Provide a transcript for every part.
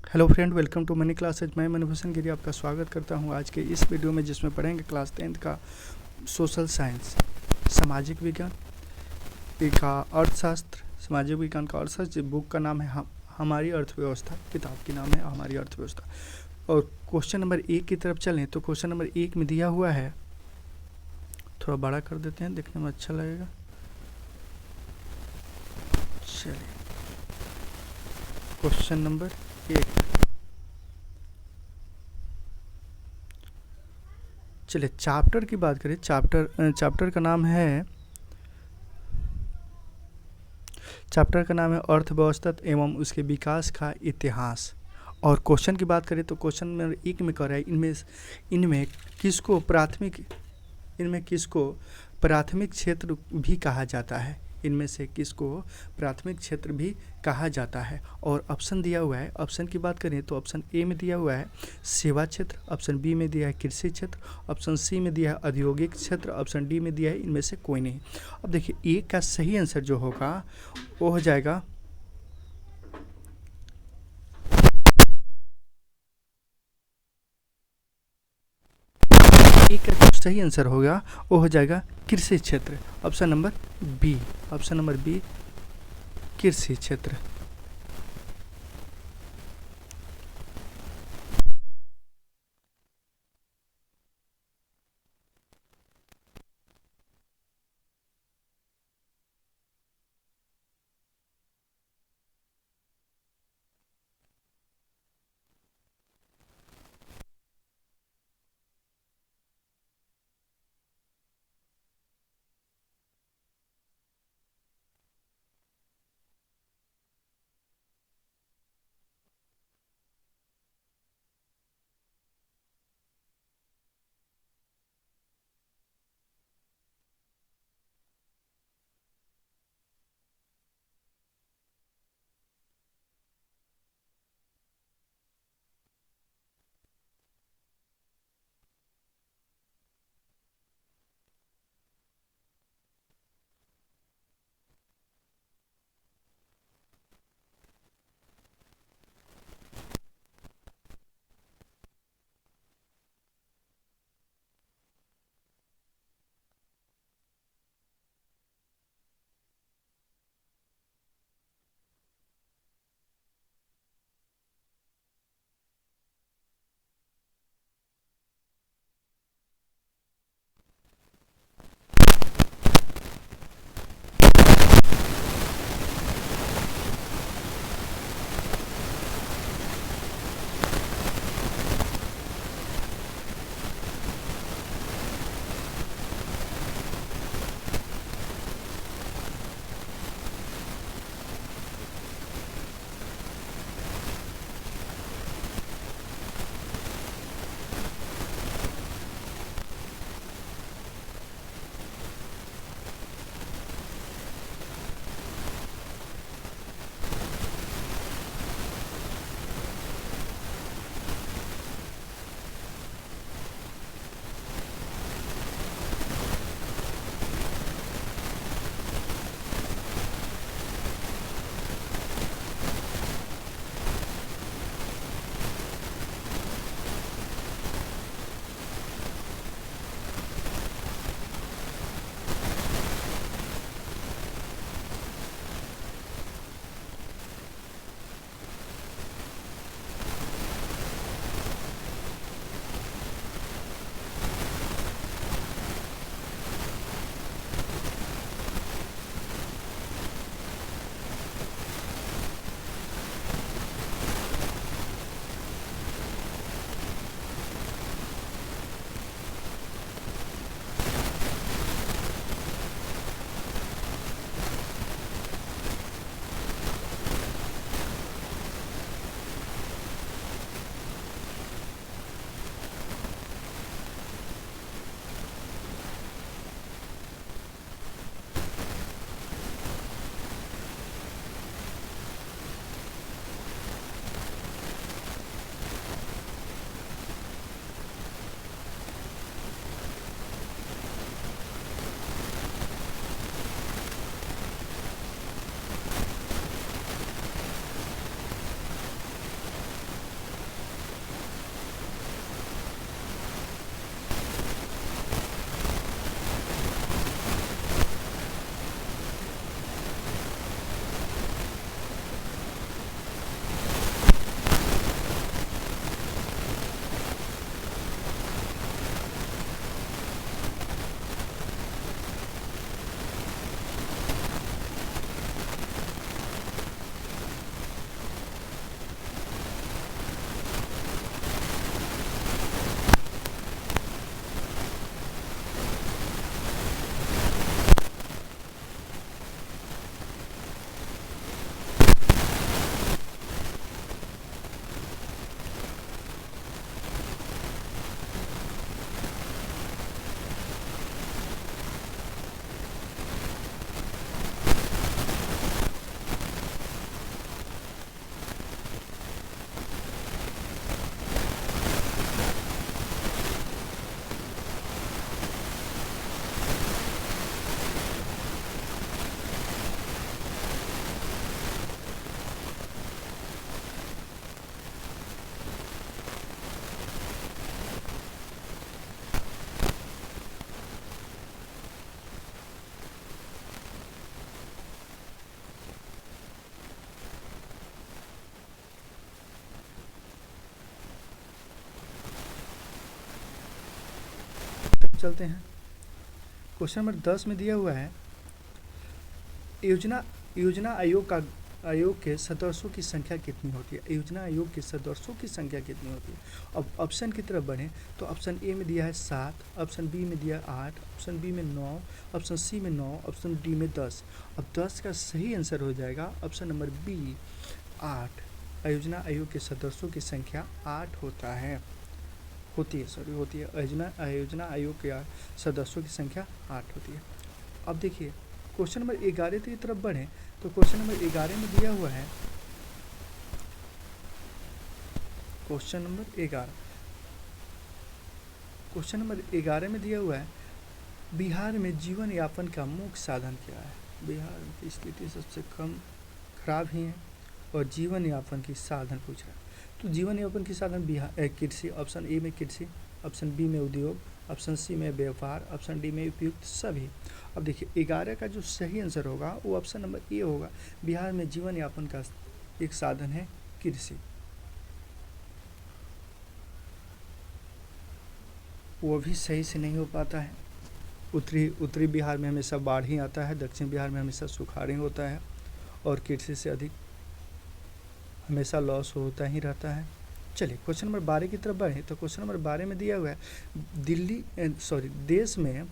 Hello friend, welcome to money classes. मैं मणिभूषण गिरी आपका स्वागत करता हूं आज के इस वीडियो में, जिसमें पढ़ेंगे क्लास 10th का सोशल साइंस, सामाजिक विज्ञान का अर्थशास्त्र, सामाजिक विज्ञान का अर्थशास्त्र। बुक का नाम है हमारी अर्थव्यवस्था, किताब की नाम है हमारी अर्थव्यवस्था। और क्वेश्चन नंबर 1 की तरफ चलें तो क्वेश्चन नंबर 1 में दिया हुआ है, थोड़ा बड़ा कर देते हैं, देखने में अच्छा लगेगा। चलिए, क्वेश्चन नंबर 1। चलिए, चैप्टर की बात करें। चैप्टर का नाम है अर्थव्यवस्था एवं उसके विकास का इतिहास। और क्वेश्चन की बात करें तो क्वेश्चन नंबर 1 में कह रहा है, इनमें किसको प्राथमिक इनमें किसको प्राथमिक क्षेत्र भी कहा जाता है। इनमें से किसको प्राथमिक क्षेत्र भी कहा जाता है। और ऑप्शन दिया हुआ है। ऑप्शन की बात करें तो ऑप्शन ए में दिया हुआ है सेवा क्षेत्र, ऑप्शन बी में दिया है कृषि क्षेत्र, ऑप्शन सी में दिया है औद्योगिक क्षेत्र, ऑप्शन डी में दिया है इनमें से कोई नहीं। अब देखिए, ए का सही आंसर जो होगा वो हो जाएगा ए का जो सही आंसर होगा वो हो जाएगा कृषि क्षेत्र, option number B. Option number B, कृषि क्षेत्र। चलते हैं। क्वेश्चन नंबर 10 में दिया हुआ है योजना योजना आयोग के सदस्यों की संख्या कितनी होती है। योजना आयोग के सदस्यों की संख्या कितनी होती है। अब ऑप्शन की तरफ बढ़ें तो ऑप्शन ए में दिया है 7, ऑप्शन बी में दिया 8, ऑप्शन बी में 9, ऑप्शन सी में 9, ऑप्शन डी में 10। अब 10 का सही आंसर हो जाएगा ऑप्शन नंबर बी 8। योजना आयोग के सदस्यों की संख्या 8 होती है। योजना आयोग के सदस्यों की संख्या 8 होती है। अब देखिए क्वेश्चन नंबर 11 की तरफ बढ़ें तो क्वेश्चन नंबर 11 में दिया हुआ है क्वेश्चन नंबर 11 में दिया हुआ है बिहार में जीवन यापन का मुख्य साधन क्या है। बिहार की स्थिति सबसे कम खराब ही है और जीवन यापन की साधन पूछ रहा है। तो जीवन यापन की साधन बिहार कृषि, ऑप्शन ए में कृषि, ऑप्शन बी में उद्योग, ऑप्शन सी में व्यापार, ऑप्शन डी में उपयुक्त सभी। अब देखिए 11 का जो सही आंसर होगा वो ऑप्शन नंबर ए होगा। बिहार में जीवन यापन का एक साधन है कृषि। वो भी सही से नहीं हो पाता है। उत्तरी बिहार में हमेशा बाढ़ ही आता है, दक्षिण बिहार में हमेशा सुखाड़ ही होता है और कृषि से अधिक हमेशा लॉस होता ही रहता है। चलिए क्वेश्चन नंबर 12 की तरफ बढ़ें तो क्वेश्चन नंबर 12 में दिया हुआ है देश में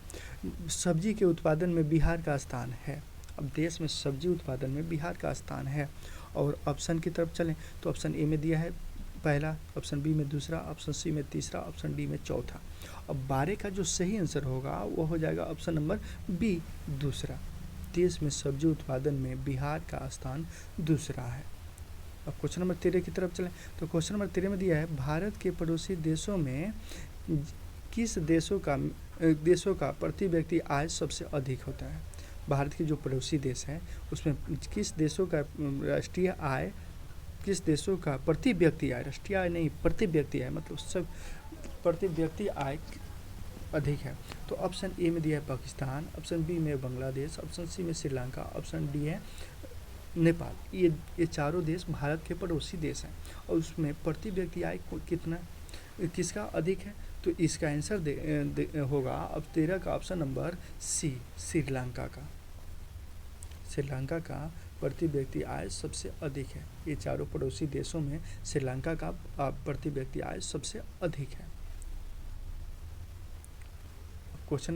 सब्जी के उत्पादन में बिहार का स्थान है। अब देश में सब्जी उत्पादन में बिहार का स्थान है और ऑप्शन की तरफ चलें तो ऑप्शन ए में दिया है पहला, ऑप्शन बी में दूसरा, ऑप्शन सी में तीसरा, ऑप्शन डी में चौथा। अब 12 का जो सही आंसर होगा वो हो जाएगा ऑप्शन नंबर बी दूसरा। देश में सब्जी उत्पादन में बिहार का स्थान दूसरा है। अब क्वेश्चन नंबर 13 की तरफ चलें तो क्वेश्चन नंबर 13 में दिया है भारत के पड़ोसी देशों में किस देशों का प्रति व्यक्ति आय सबसे अधिक होता है। भारत के जो पड़ोसी देश हैं उसमें किस देशों का राष्ट्रीय आय, किस देशों का प्रति व्यक्ति आय, राष्ट्रीय आय नहीं प्रति व्यक्ति आय, मतलब सब प्रति व्यक्ति आय अधिक है। तो ऑप्शन ए में दिया है पाकिस्तान, ऑप्शन बी में बांग्लादेश, ऑप्शन सी में श्रीलंका, ऑप्शन डी है नेपाल। ये चारों देश भारत के पड़ोसी देश हैं और उसमें प्रति व्यक्ति आय किसका अधिक है। तो इसका आंसर होगा अब 13 का ऑप्शन नंबर सी श्रीलंका का। श्रीलंका का प्रति व्यक्ति आय सबसे अधिक है। ये चारों पड़ोसी देशों में श्रीलंका का प्रति व्यक्ति आय सबसे अधिक है। क्वेश्चन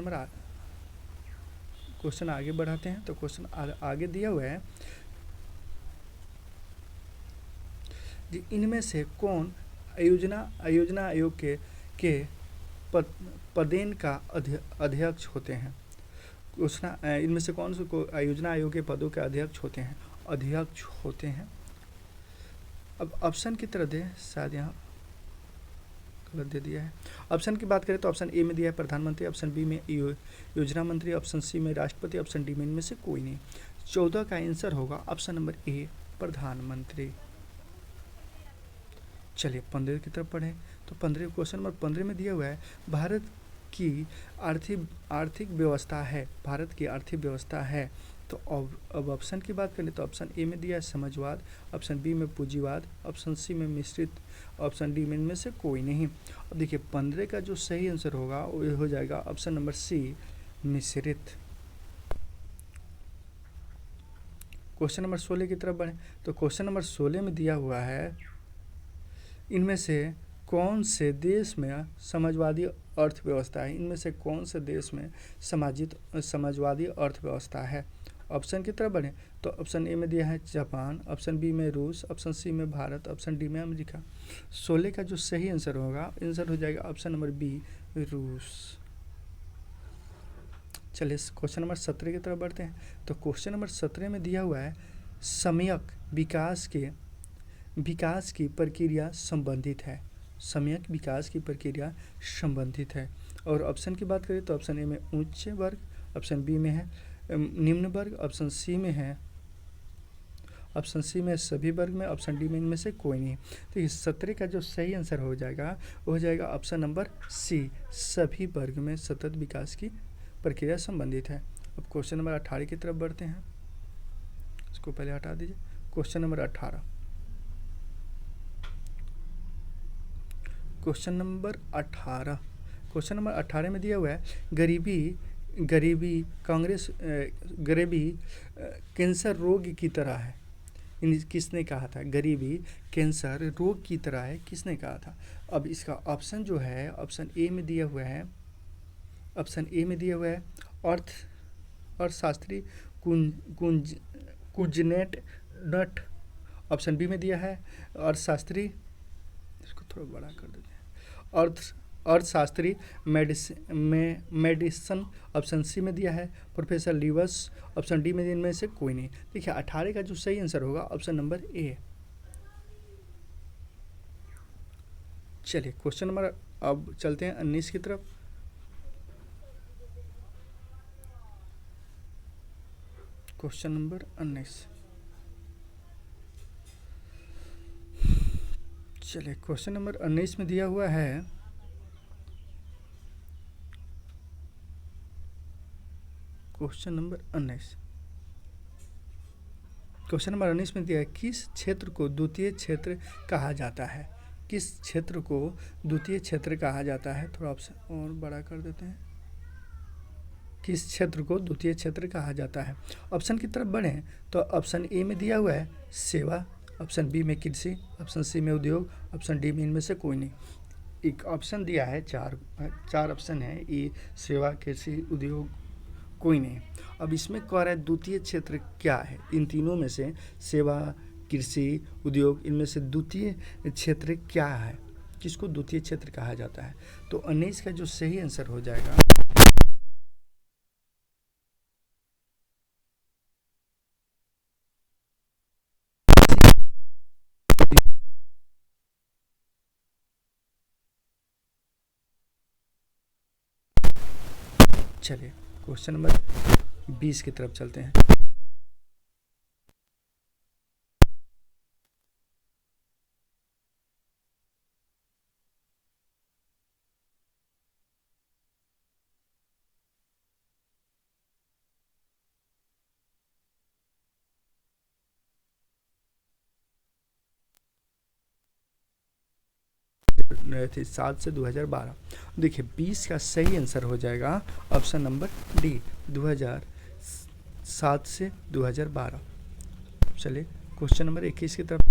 आगे बढ़ाते हैं तो क्वेश्चन आगे दिया हुआ है इनमें से कौन योजना आयोग के पदेन का अध्यक्ष होते हैं। इनमें से कौन से योजना आयोग के पदों के अध्यक्ष होते हैं। अब ऑप्शन की तरह दे, शायद यहाँ गलत दे दिया है। ऑप्शन की बात करें तो ऑप्शन ए में दिया है प्रधानमंत्री, ऑप्शन बी में योजना मंत्री, ऑप्शन सी में राष्ट्रपति, ऑप्शन डी में इनमें से कोई नहीं। 14 का आंसर होगा ऑप्शन नंबर ए प्रधानमंत्री। चलिए 15 की तरफ पढ़ें तो क्वेश्चन नंबर 15 में दिया हुआ है भारत की आर्थिक व्यवस्था है। भारत की आर्थिक व्यवस्था है तो अब ऑप्शन की बात करें तो ऑप्शन ए में दिया है समाजवाद, ऑप्शन बी में पूंजीवाद, ऑप्शन सी में मिश्रित, ऑप्शन डी में इनमें से कोई नहीं। अब देखिए 15 का जो सही आंसर होगा वो हो जाएगा ऑप्शन नंबर सी मिश्रित। क्वेश्चन नंबर 16 की तरफ बढ़ें तो क्वेश्चन नंबर 16 में दिया हुआ है इनमें से कौन से देश में समाजवादी अर्थव्यवस्था है। इनमें से कौन से देश में समाजवादी अर्थव्यवस्था है। ऑप्शन की तरफ बढ़ें तो ऑप्शन ए में दिया है जापान, ऑप्शन बी में रूस, ऑप्शन सी में भारत, ऑप्शन डी में अमेरिका। 16 का जो सही आंसर होगा आंसर हो जाएगा ऑप्शन नंबर बी रूस। चलिए क्वेश्चन नंबर 17 की तरफ बढ़ते हैं तो क्वेश्चन नंबर 17 में दिया हुआ है सम्यक विकास की प्रक्रिया संबंधित है। सम्यक विकास की प्रक्रिया संबंधित है। और ऑप्शन की बात करें तो ऑप्शन ए में उच्च वर्ग, ऑप्शन बी में है निम्न वर्ग, ऑप्शन सी में सभी वर्ग में, ऑप्शन डी में इनमें से कोई नहीं। तो इस 17 का जो सही आंसर हो जाएगा वो हो जाएगा ऑप्शन नंबर सी सभी वर्ग में सतत विकास की प्रक्रिया संबंधित है। अब क्वेश्चन नंबर 18 की तरफ बढ़ते हैं, इसको पहले हटा दीजिए। Question number 18 question number 18 question number 18 में दिया हुआ है गरीबी कैंसर रोग की तरह है। किसने कहा था? गरीबी कैंसर रोग की तरह है, किसने कहा था? अब इसका ऑप्शन जो है, ऑप्शन ए में दिया हुआ है, अर्थशास्त्री कुंजनेट नट। ऑप्शन बी में दिया है अर्थशास्त्री, इसको थोड़ा बड़ा कर देते हैं, अर्थशास्त्री मेडिसन। ऑप्शन सी में दिया है प्रोफेसर लीवस। ऑप्शन डी में इनमें से कोई नहीं। देखिए 18 का जो सही आंसर होगा ऑप्शन नंबर ए। चलिए क्वेश्चन नंबर, अब चलते हैं 19 की तरफ। क्वेश्चन नंबर 19, चलिए क्वेश्चन नंबर 19 में दिया हुआ है, क्वेश्चन नंबर 19 में दिया है किस क्षेत्र को द्वितीय क्षेत्र कहा जाता है? किस क्षेत्र को द्वितीय क्षेत्र कहा जाता है? थोड़ा ऑप्शन और बड़ा कर देते हैं। किस क्षेत्र को द्वितीय क्षेत्र कहा जाता है? ऑप्शन की तरफ बढ़ें तो ऑप्शन ए में दिया हुआ है सेवा, ऑप्शन बी में कृषि, ऑप्शन सी में उद्योग, ऑप्शन डी में इनमें से कोई नहीं। एक ऑप्शन दिया है, चार ऑप्शन है, ए सेवा, कृषि, उद्योग, कोई नहीं। अब इसमें कह रहा है द्वितीय क्षेत्र क्या है? इन तीनों में से सेवा, कृषि, उद्योग, इनमें से द्वितीय क्षेत्र क्या है? किसको द्वितीय क्षेत्र कहा जाता है? तो 19 का जो सही आंसर हो जाएगा, चलिए क्वेश्चन नंबर 20 की तरफ चलते हैं। थी 7 से 2012। देखिए 20 का सही आंसर हो जाएगा ऑप्शन नंबर डी, 2007 से 2012। चलिए क्वेश्चन नंबर 21 की तरफ।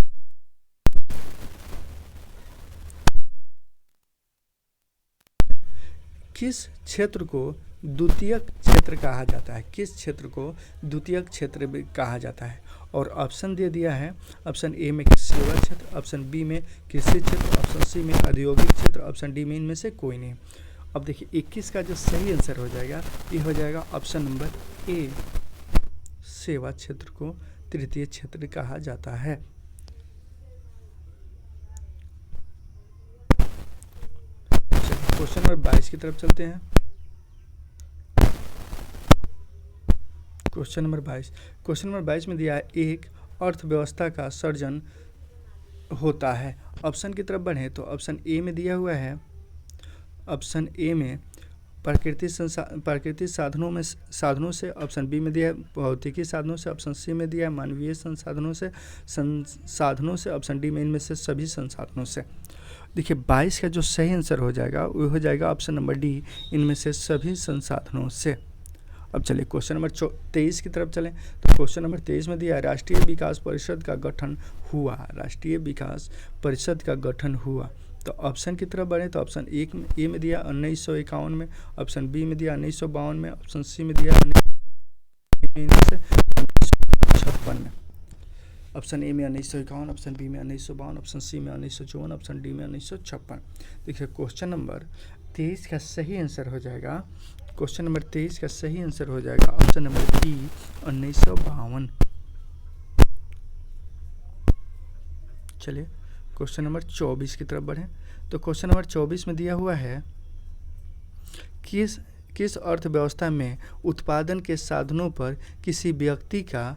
किस क्षेत्र को द्वितीयक क्षेत्र कहा जाता है? किस क्षेत्र को द्वितीयक क्षेत्र भी कहा जाता है? और ऑप्शन दे दिया है, ऑप्शन ए में सेवा क्षेत्र, ऑप्शन बी में कृषि क्षेत्र, ऑप्शन सी में औद्योगिक क्षेत्र, ऑप्शन डी में इनमें से कोई नहीं। अब देखिए 21 का जो सही आंसर हो जाएगा ये हो जाएगा ऑप्शन नंबर ए, सेवा क्षेत्र को तृतीय क्षेत्र कहा जाता है। क्वेश्चन नंबर 22 की तरफ चलते हैं। क्वेश्चन नंबर 22 में दिया है एक अर्थव्यवस्था का सर्जन होता है। ऑप्शन की तरफ बढ़े तो ऑप्शन ए में दिया हुआ है, ऑप्शन ए में प्राकृतिक साधनों से, ऑप्शन बी में दिया है भौतिकी साधनों से, ऑप्शन सी में दिया है मानवीय संसाधनों से, ऑप्शन डी में इनमें से सभी संसाधनों से। देखिए 22 का जो सही आंसर हो जाएगा वो हो जाएगा ऑप्शन नंबर डी, इनमें से सभी संसाधनों से। अब चलिए क्वेश्चन नंबर 23 की तरफ चलें तो क्वेश्चन नंबर 23 में दिया है राष्ट्रीय विकास परिषद का गठन हुआ। राष्ट्रीय विकास परिषद का गठन हुआ। तो ऑप्शन की तरफ बढ़े तो ऑप्शन ए में दिया 1951 में, ऑप्शन बी में दिया 1952 में, ऑप्शन सी में दिया 1956 में। ऑप्शन ए में 1951, ऑप्शन बी में 1952, ऑप्शन सी में 1954, ऑप्शन डी में 1956। देखिए क्वेश्चन नंबर 23 का सही आंसर हो जाएगा, क्वेश्चन नंबर 23 का सही आंसर हो जाएगा ऑप्शन नंबर बी 1952। चलिए क्वेश्चन नंबर 24 की तरफ बढ़ें तो क्वेश्चन नंबर 24 में दिया हुआ है किस अर्थव्यवस्था में उत्पादन के साधनों पर किसी व्यक्ति का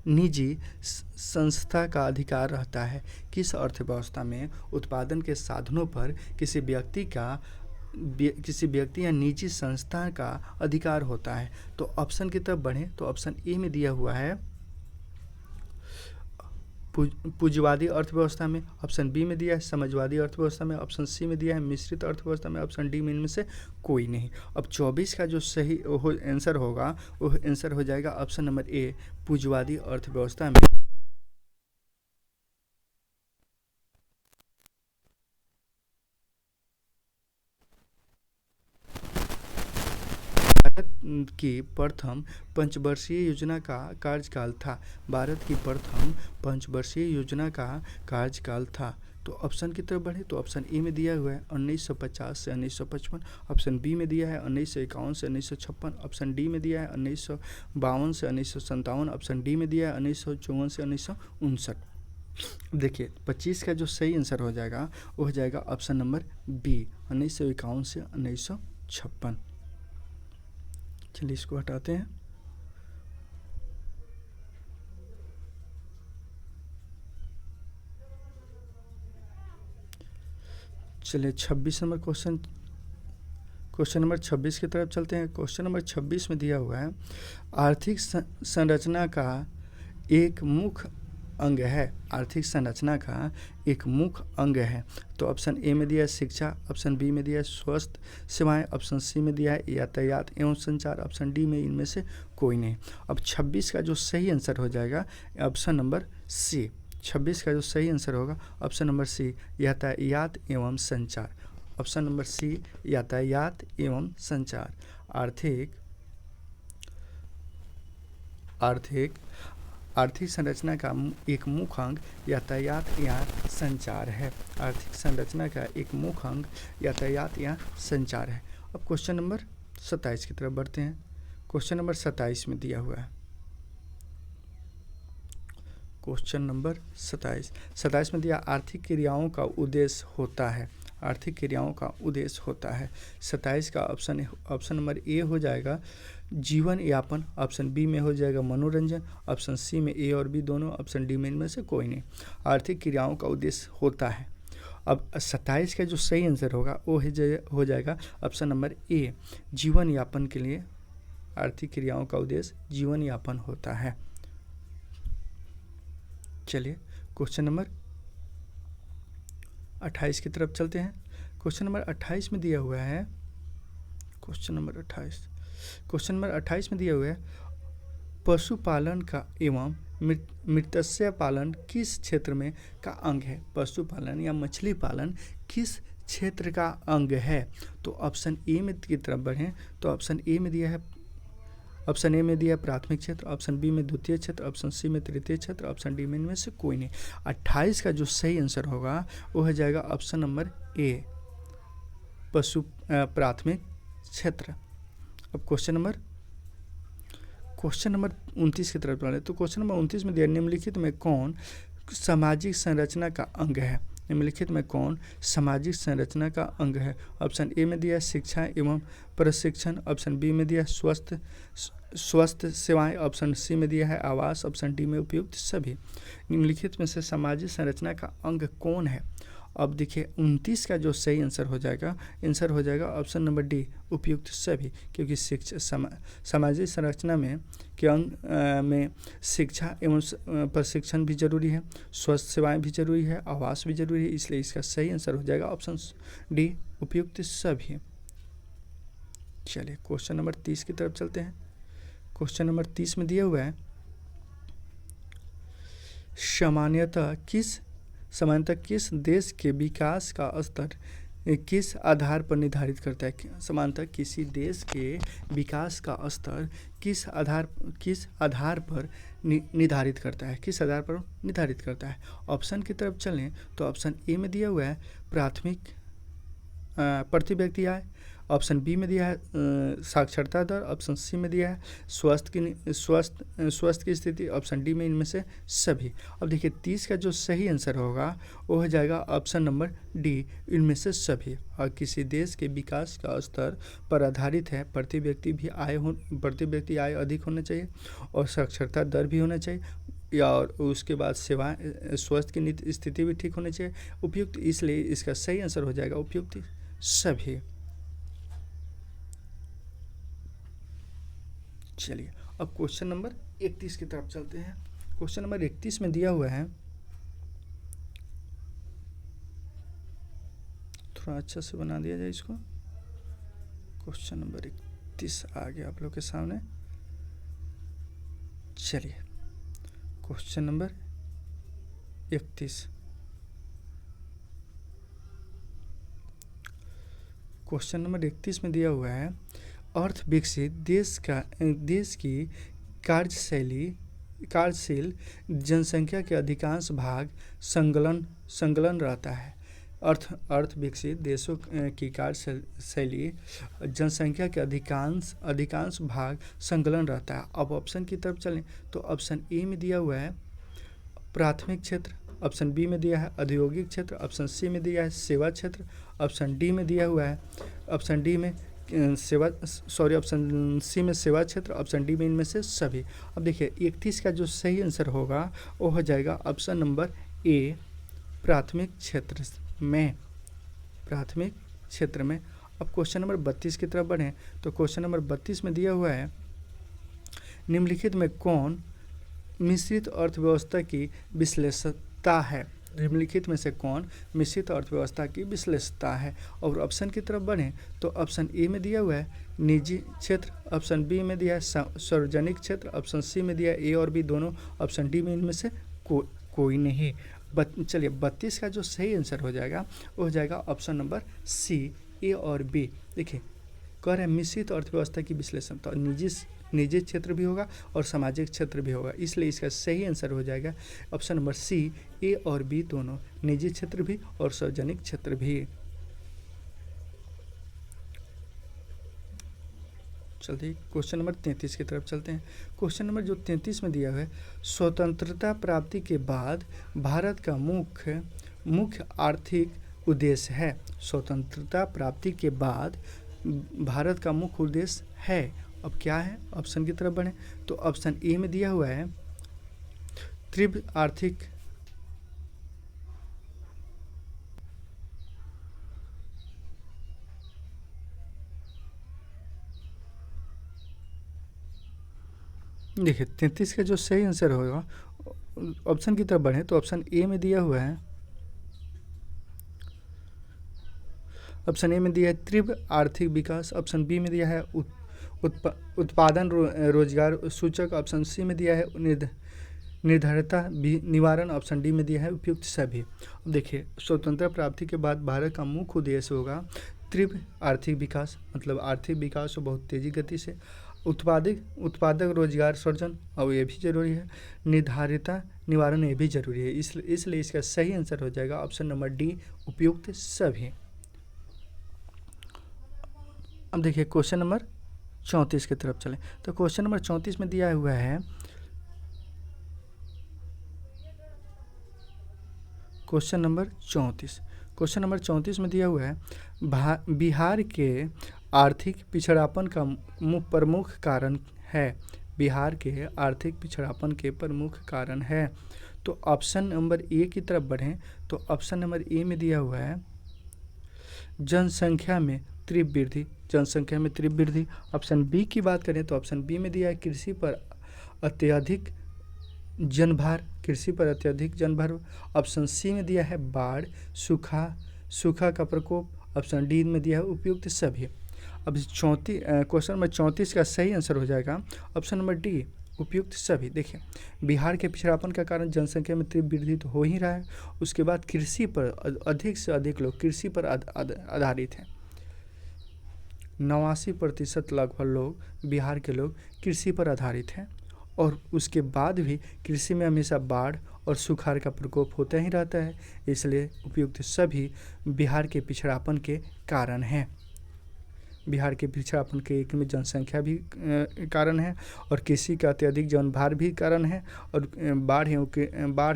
निजी संस्था का अधिकार रहता है? किस अर्थव्यवस्था में उत्पादन के साधनों पर किसी व्यक्ति या निजी संस्था का अधिकार होता है? तो ऑप्शन की तरफ बढ़ें तो ऑप्शन ए में दिया हुआ है पूंजीवादी अर्थव्यवस्था में, ऑप्शन बी में दिया है समाजवादी अर्थव्यवस्था में, ऑप्शन सी में दिया है मिश्रित अर्थव्यवस्था में, ऑप्शन डी में इनमें से कोई नहीं। अब 24 का जो सही आंसर होगा वो आंसर हो जाएगा ऑप्शन नंबर ए, पूंजीवादी अर्थव्यवस्था में। भारत की प्रथम पंचवर्षीय योजना का कार्यकाल था। भारत की प्रथम पंचवर्षीय योजना का कार्यकाल था। तो ऑप्शन की तरफ बढ़े तो ऑप्शन ए में दिया हुआ है 1950 से 1955, ऑप्शन बी में दिया है 1951 से 1956, ऑप्शन डी में दिया है 1952 से 1957, ऑप्शन डी में दिया है 1954 से 1959। देखिए 25 का जो सही आंसर हो जाएगा वो हो जाएगा ऑप्शन नंबर बी, 1951 से 1956। चलिए इसको हटाते हैं। चलिए 26 नंबर क्वेश्चन नंबर 26 की तरफ चलते हैं। क्वेश्चन नंबर 26 में दिया हुआ है आर्थिक संरचना का एक मुख्य अंग है। आर्थिक संरचना का एक मुख्य अंग है। तो ऑप्शन ए में दिया है शिक्षा, ऑप्शन बी में दिया है स्वास्थ्य सेवाएं, ऑप्शन सी में दिया है यातायात एवं संचार, ऑप्शन डी में इनमें से कोई नहीं। अब 26 का जो सही आंसर हो जाएगा ऑप्शन नंबर सी। 26 का जो सही आंसर होगा ऑप्शन नंबर सी, यातायात एवं संचार। ऑप्शन नंबर सी, यातायात एवं संचार। आर्थिक संरचना का एक मुख्य अंग यातायात या संचार है। आर्थिक संरचना का एक मुख्य अंग यातायात या संचार है। अब क्वेश्चन नंबर 27 की तरफ बढ़ते हैं। क्वेश्चन नंबर 27 में दिया हुआ है, क्वेश्चन नंबर 27 में दिया आर्थिक क्रियाओं का उद्देश्य होता है। आर्थिक क्रियाओं का उद्देश्य होता है। 27 का ऑप्शन नंबर ए हो जाएगा जीवन यापन, ऑप्शन बी में हो जाएगा मनोरंजन, ऑप्शन सी में ए और बी दोनों, ऑप्शन डी में इनमें से कोई नहीं। आर्थिक क्रियाओं का उद्देश्य होता है। अब 27 का जो सही आंसर होगा वो हो जाएगा ऑप्शन नंबर ए, जीवन यापन के लिए आर्थिक क्रियाओं का उद्देश्य जीवन यापन होता है। चलिए क्वेश्चन नंबर 28 की तरफ चलते हैं। क्वेश्चन नंबर 28 में दिया हुआ है, क्वेश्चन नंबर 28 में दिया हुआ है पशुपालन का एवं मत्स्य पालन किस क्षेत्र में का अंग है। पशुपालन या मछली पालन किस क्षेत्र का अंग है। तो ऑप्शन ए में की तरफ बढ़ें तो ऑप्शन ए में दिया है, ऑप्शन ए में दिया प्राथमिक क्षेत्र, ऑप्शन बी में द्वितीय क्षेत्र, ऑप्शन सी में तृतीय क्षेत्र, ऑप्शन डी में इनमें से कोई नहीं। 28 का जो सही आंसर होगा वो हो जाएगा ऑप्शन नंबर ए, प्राथमिक क्षेत्र। अब क्वेश्चन नंबर 29 की तरफ बढ़े तो क्वेश्चन नंबर 29 में दिया निम्नलिखित में कौन सामाजिक संरचना का अंग है। निम्नलिखित में कौन सामाजिक संरचना का अंग है। ऑप्शन ए में दिया शिक्षा एवं प्रशिक्षण, ऑप्शन बी में दिया स्वास्थ्य सेवाएं, ऑप्शन सी में दिया है आवास, ऑप्शन डी में उपयुक्त सभी। निम्नलिखित में से सामाजिक संरचना का अंग कौन है। अब देखिए 29 का जो सही आंसर हो जाएगा ऑप्शन नंबर डी, उपयुक्त सभी, क्योंकि सामाजिक संरचना में के अंग में शिक्षा एवं प्रशिक्षण भी जरूरी है, स्वास्थ्य सेवाएं भी जरूरी है, आवास भी जरूरी है, इसलिए इसका सही आंसर हो जाएगा ऑप्शन डी, उपयुक्त सभी। चलिए क्वेश्चन नंबर 30 की तरफ चलते हैं। क्वेश्चन नंबर 30 में दिया हुआ है सामान्यतः किस देश के विकास का स्तर किस आधार पर निर्धारित करता है। सामान्यतः किसी देश के विकास का स्तर किस आधार पर निर्धारित करता है। ऑप्शन की तरफ चलें तो ऑप्शन ए में दिया हुआ है प्रति व्यक्ति आय, ऑप्शन बी में दिया है साक्षरता दर, ऑप्शन सी में दिया है स्वास्थ्य की स्थिति, ऑप्शन डी में इनमें से सभी। अब देखिए 30 का जो सही आंसर होगा वो हो जाएगा ऑप्शन नंबर डी, इनमें से सभी। और किसी देश के विकास का स्तर पर आधारित है, प्रति व्यक्ति आय अधिक होना चाहिए और साक्षरता दर भी होना चाहिए और उसके बाद सेवाएं स्वास्थ्य की स्थिति भी ठीक होनी चाहिए, उपयुक्त, इसलिए इसका सही आंसर हो जाएगा उपयुक्त सभी। चलिए अब क्वेश्चन नंबर 31 की तरफ चलते हैं। क्वेश्चन नंबर 31 में दिया हुआ है थोड़ा अच्छा से बना दिया जाए इसको। क्वेश्चन नंबर 31 आ गया आप लोग के सामने। चलिए क्वेश्चन नंबर 31। क्वेश्चन नंबर 31 में दिया हुआ है, अर्थ विकसित देश की कार्यशील जनसंख्या के अधिकांश भाग संलग्न रहता है। अर्थ विकसित देशों की कार्यशैली जनसंख्या के अधिकांश भाग संलग्न रहता है। अब ऑप्शन की तरफ चलें तो ऑप्शन ए में दिया हुआ है प्राथमिक क्षेत्र, ऑप्शन बी में दिया है औद्योगिक क्षेत्र, ऑप्शन सी में दिया है सेवा क्षेत्र, ऑप्शन डी में दिया हुआ है ऑप्शन सी में सेवा क्षेत्र, ऑप्शन डी में इनमें से सभी। अब देखिए 31 का जो सही आंसर होगा वो हो जाएगा ऑप्शन नंबर ए प्राथमिक क्षेत्र में। अब क्वेश्चन नंबर 32 की तरफ बढ़ें तो क्वेश्चन नंबर 32 में दिया हुआ है, निम्नलिखित में कौन मिश्रित अर्थव्यवस्था की विश्लेषकता है। निम्नलिखित में से कौन मिश्रित अर्थव्यवस्था की विश्लेषकता है। और ऑप्शन की तरफ बढ़ें तो ऑप्शन ए में दिया हुआ है निजी क्षेत्र, ऑप्शन बी में दिया है सार्वजनिक क्षेत्र, ऑप्शन सी में दिया है ए और बी दोनों, ऑप्शन डी में इनमें से कोई नहीं। चलिए 32 का जो सही आंसर हो जाएगा वो हो जाएगा ऑप्शन नंबर सी ए और बी। देखिए कह रहे हैं मिश्रित अर्थव्यवस्था की विश्लेषण, तो निजी क्षेत्र भी होगा और सामाजिक क्षेत्र भी होगा, इसलिए इसका सही आंसर हो जाएगा ऑप्शन नंबर सी ए और बी दोनों, निजी क्षेत्र भी और सार्वजनिक क्षेत्र भी। चलते क्वेश्चन नंबर 33 की तरफ चलते हैं। क्वेश्चन नंबर जो 33 में दिया हुआ है, स्वतंत्रता प्राप्ति के बाद भारत का मुख्य आर्थिक उद्देश्य है। स्वतंत्रता प्राप्ति के बाद भारत का मुख्य उद्देश्य है, अब क्या है ऑप्शन की तरफ बढ़े तो ऑप्शन ए में दिया हुआ है तीव्र आर्थिक देखिए 33 का जो सही आंसर होगा ऑप्शन की तरफ बढ़े तो ऑप्शन ए में दिया हुआ है, ऑप्शन ए में दिया है तीव्र आर्थिक विकास, ऑप्शन बी में दिया है उत्पादन रोजगार सूचक, ऑप्शन सी में दिया है निर्धरता निवारण, ऑप्शन डी में दिया है उपयुक्त सभी। अब देखिए स्वतंत्रता प्राप्ति के बाद भारत का मुख्य उद्देश्य होगा तीव्र आर्थिक विकास, मतलब आर्थिक विकास हो बहुत तेजी गति से, उत्पादक रोजगार सृजन और ये भी जरूरी है, निर्धारिता निवारण ये भी जरूरी है, इसलिए इसका सही आंसर हो जाएगा ऑप्शन नंबर डी उपयुक्त सभी। अब देखिए क्वेश्चन नंबर 34 की तरफ चलें तो क्वेश्चन नंबर 34 में दिया हुआ है, क्वेश्चन नंबर 34 में दिया हुआ है बिहार के आर्थिक पिछड़ापन का प्रमुख कारण है। बिहार के आर्थिक पिछड़ापन के प्रमुख कारण है। तो ऑप्शन नंबर ए की तरफ बढ़ें तो ऑप्शन नंबर ए में दिया हुआ है जनसंख्या में तीव्र वृद्धि। ऑप्शन बी की बात करें तो ऑप्शन बी में दिया है कृषि पर अत्यधिक जनभार, ऑप्शन सी में दिया है बाढ़ सूखा का प्रकोप, ऑप्शन डी में दिया है उपयुक्त सभी। अब क्वेश्चन नंबर 34 का सही आंसर हो जाएगा ऑप्शन नंबर डी उपयुक्त सभी। देखिए बिहार के पिछड़ापन का कारण जनसंख्या में तीव्र वृद्धि तो हो ही रहा है, उसके बाद कृषि पर अधिक से अधिक लोग कृषि पर आधारित हैं। 89% लगभग लोग बिहार के लोग कृषि पर आधारित हैं और उसके बाद भी कृषि में हमेशा बाढ़ और सुखाड़ का प्रकोप होता ही रहता है, इसलिए उपयुक्त सभी बिहार के पिछड़ापन के कारण हैं। बिहार के पिछड़ापन के एक में जनसंख्या भी कारण है और कृषि का अत्यधिक जनभार भी कारण है और बाढ़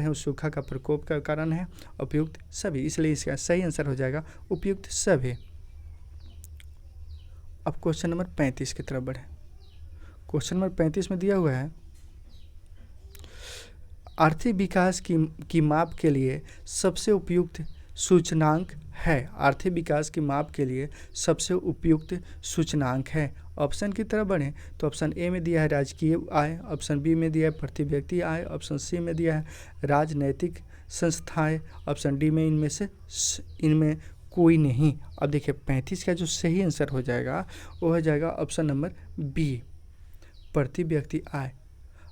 है सूखा का प्रकोप का कारण है उपयुक्त सभी, इसलिए इसका सही आंसर हो जाएगा उपयुक्त सभी। अब क्वेश्चन नंबर 35 की तरफ बढ़े। क्वेश्चन नंबर 35 में दिया हुआ है आर्थिक विकास की माप के लिए सबसे उपयुक्त सूचकांक है। आर्थिक विकास की माप के लिए सबसे उपयुक्त सूचकांक है। ऑप्शन की तरफ बढ़ें तो ऑप्शन ए में दिया है राजकीय आय, ऑप्शन बी में दिया है प्रति व्यक्ति आय, ऑप्शन सी में दिया है राजनैतिक संस्थाएं, ऑप्शन डी में इनमें कोई नहीं। अब देखिए 35 का जो सही आंसर हो जाएगा वो हो जाएगा ऑप्शन नंबर बी, प्रति व्यक्ति आय।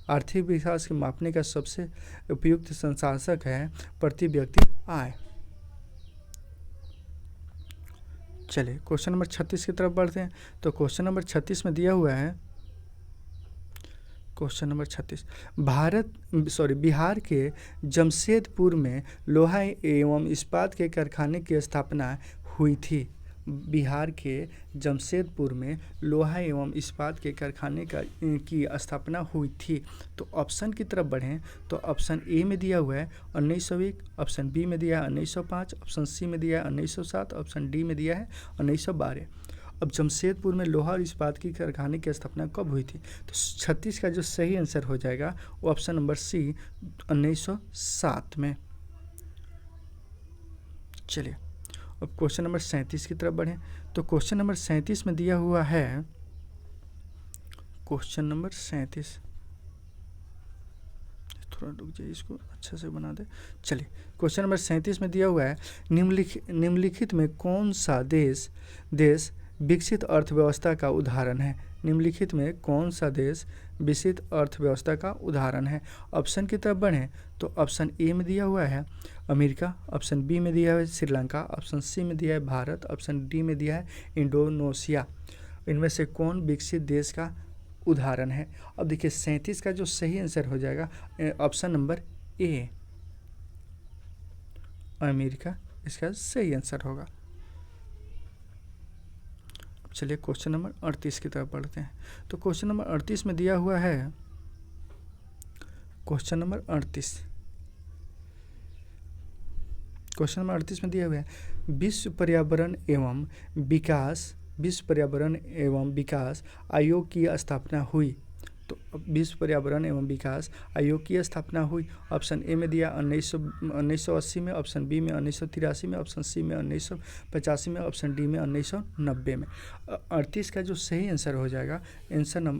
आर्थिक विकास के मापने का सबसे उपयुक्त संसाधक है प्रति व्यक्ति आय। चलिए क्वेश्चन नंबर 36 की तरफ बढ़ते हैं। तो क्वेश्चन नंबर 36 में दिया हुआ है, क्वेश्चन नंबर 36, बिहार के जमशेदपुर में लोहा एवं इस्पात के कारखाने की स्थापना हुई थी। बिहार के जमशेदपुर में लोहा एवं इस्पात के कारखाने की स्थापना हुई थी। तो ऑप्शन की तरफ बढ़ें तो ऑप्शन ए में दिया हुआ है 1901, ऑप्शन बी में दिया है 1905, ऑप्शन सी में दिया है 1907, ऑप्शन डी में दिया है 1912। अब जमशेदपुर में लोहा और इस्पात की कारखाने की स्थापना कब हुई थी? तो 36 का जो सही आंसर हो जाएगा वो ऑप्शन नंबर सी 1907 में। चलिए अब क्वेश्चन नंबर 37 की तरफ बढ़ें। तो क्वेश्चन नंबर 37 में दिया हुआ है, क्वेश्चन नंबर 37, थोड़ा रुक जाइए, इसको अच्छे से बना दे। चलिए क्वेश्चन नंबर 37 में दिया हुआ है, निम्नलिखित में कौन सा देश विकसित अर्थव्यवस्था का उदाहरण है? निम्नलिखित में कौन सा देश विकसित अर्थव्यवस्था का उदाहरण है? ऑप्शन की तरफ बढ़ें तो ऑप्शन ए में दिया हुआ है अमेरिका, ऑप्शन बी में दिया है श्रीलंका, ऑप्शन सी में दिया है भारत, ऑप्शन डी में दिया है इंडोनेशिया। इनमें से कौन विकसित देश का उदाहरण है? अब देखिए 37 का जो सही आंसर हो जाएगा ऑप्शन नंबर ए, अमेरिका इसका सही आंसर होगा। चलिए क्वेश्चन नंबर 38 की तरफ बढ़ते हैं। तो क्वेश्चन नंबर 38 में दिया हुआ है, क्वेश्चन नंबर 38 में दिया हुआ है, विश्व पर्यावरण एवं विकास आयोग की स्थापना हुई। तो विश्व पर्यावरण एवं विकास आयोग की स्थापना हुई। ऑप्शन ए में दिया 1980 में, ऑप्शन बी में 1983 में, ऑप्शन सी में 1985 में, ऑप्शन डी में 1990 में। 38 का जो सही आंसर हो जाएगा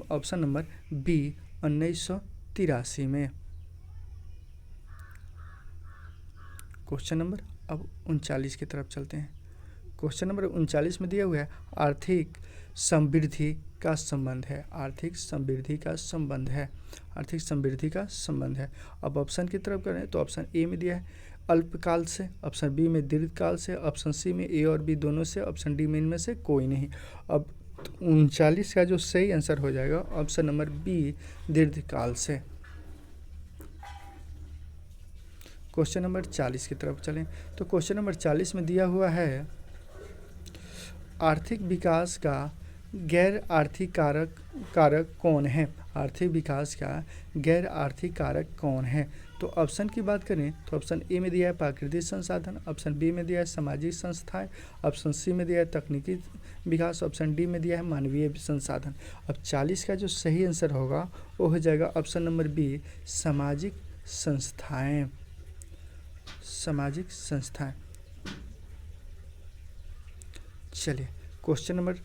ऑप्शन नंबर बी 1983 में। क्वेश्चन नंबर अब 39 की तरफ चलते हैं। क्वेश्चन नंबर 39 में दिया हुआ है, आर्थिक समृद्धि का संबंध है। आर्थिक समृद्धि का संबंध है। अब ऑप्शन की तरफ करें तो ऑप्शन ए में दिया है अल्पकाल से, ऑप्शन बी में दीर्घकाल से, ऑप्शन सी में ए और बी दोनों से, ऑप्शन डी में इनमें से कोई नहीं। अब 39 का जो सही आंसर हो जाएगा ऑप्शन नंबर बी दीर्घकाल से। क्वेश्चन नंबर 40 की तरफ चलें तो क्वेश्चन नंबर 40 में दिया हुआ है, आर्थिक विकास का गैर आर्थिक कारक कौन है? आर्थिक विकास का गैर आर्थिक कारक कौन है? तो ऑप्शन की बात करें तो ऑप्शन ए में दिया है प्राकृतिक संसाधन, ऑप्शन बी में दिया है सामाजिक संस्थाएं, ऑप्शन सी में दिया है तकनीकी विकास, ऑप्शन डी में दिया है मानवीय संसाधन। अब 40 का जो सही आंसर होगा वो हो जाएगा ऑप्शन नंबर बी सामाजिक संस्थाएं। चलिए क्वेश्चन नंबर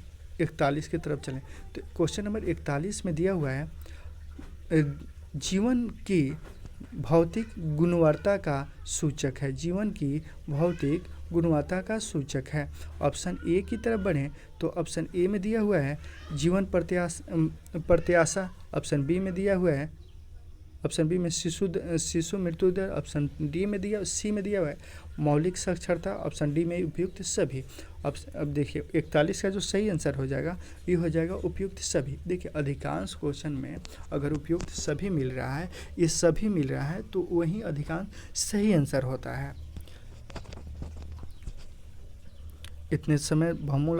41 की तरफ चलें तो क्वेश्चन नंबर 41 में दिया हुआ है, जीवन की भौतिक गुणवत्ता का सूचक है। जीवन की भौतिक गुणवत्ता का सूचक है। ऑप्शन ए की तरफ बढ़ें तो ऑप्शन ए में दिया हुआ है जीवन प्रत्याशा, ऑप्शन बी में दिया हुआ है, ऑप्शन बी में शिशु मृत्यु दर, ऑप्शन डी में सी में दिया हुआ है मौलिक साक्षरता, ऑप्शन डी में उपयुक्त सभी। अब देखिए 41 का जो सही आंसर हो जाएगा ये हो जाएगा उपयुक्त सभी। देखिए अधिकांश क्वेश्चन में अगर उपयुक्त सभी मिल रहा है, ये सभी मिल रहा है तो वही अधिकांश सही आंसर होता है। इतने समय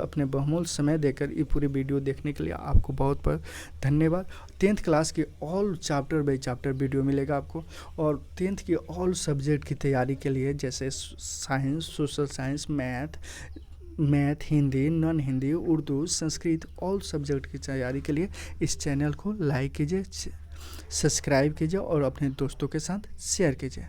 अपने बहुमूल्य समय देकर ये पूरी वीडियो देखने के लिए आपको बहुत बहुत धन्यवाद। 10th क्लास के all chapter by chapter video मिलेगा आपको, और 10th की ऑल सब्जेक्ट की तैयारी के लिए जैसे science, social science, math, Hindi, non Hindi, Urdu, Sanskrit, all subject की तैयारी के लिए इस चैनल को लाइक कीजिए, सब्सक्राइब कीजिए और अपने दोस्तों के साथ शेयर कीजिए।